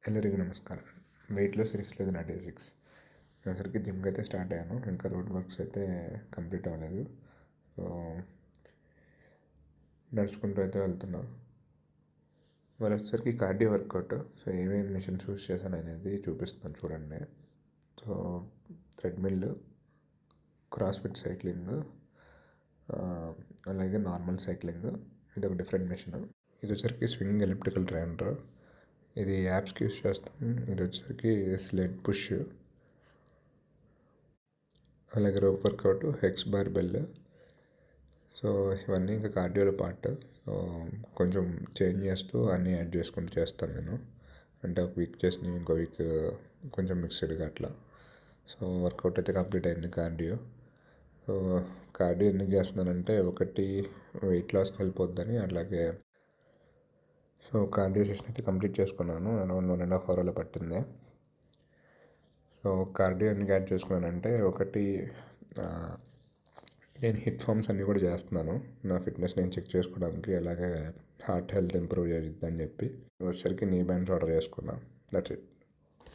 ಎಲ್ಲರಿಗೂ ನಮಸ್ಕಾರ. Weight loss సిరీస్లో ఇది నా డే 6. నేను సరికి జిమ్కి అయితే స్టార్ట్ అయ్యాను. ఇంకా రోడ్ వర్క్స్ అయితే కంప్లీట్ అవ్వలేదు. సో నడుచుకుంటూ అయితే వెళ్తున్నా. మరి వచ్చేసరికి కార్డియో వర్కౌట్. సో ఏమేమి మిషన్స్ యూస్ చేశాను అనేది చూపిస్తాను చూడండి. సో థ్రెడ్మిల్, క్రాస్ఫిట్ సైక్లింగ్, అలాగే నార్మల్ సైక్లింగ్. ఇది ఒక డిఫరెంట్ మిషన్. ఇది వచ్చేసరికి స్వింగ్ ఎలిప్టికల్ ట్రైనర్. ఇది యాప్స్కి యూస్ చేస్తాం. ఇది వచ్చేసరికి స్లెడ్ పుష్, అలాగే rope workout, hex bar bell. So ఇవన్నీ ఇంకా కార్డియోలో పార్ట్. సో కొంచెం చేంజ్ చేస్తూ అన్నీ యాడ్ చేసుకుంటూ చేస్తాను నేను. అంటే ఒక వీక్ చేసి ఇంకో వీక్ కొంచెం మిక్స్డ్గా అట్లా. సో వర్కౌట్ అయితే కంప్లీట్ అయింది కార్డియో. సో కార్డియో ఎందుకు చేస్తున్నానంటే ఒకటి వెయిట్ లాస్కి హెల్ప్ అవుద్దని, అలాగే సో కార్డియో సెషన్ అయితే కంప్లీట్ చేసుకున్నాను. అరౌండ్ 1.5 hours పట్టింది. సో కార్డియో ఎందుకు యాడ్ చేసుకున్నానంటే ఒకటి నేను హిట్ ఫామ్స్ అన్నీ కూడా చేస్తున్నాను నా ఫిట్నెస్ నేను చెక్ చేసుకోవడానికి, అలాగే హార్ట్ హెల్త్ ఇంప్రూవ్ చేద్దని చెప్పి వచ్చేసరికి నీ బ్యాండ్స్ ఆర్డర్ చేసుకున్నాను. That's it.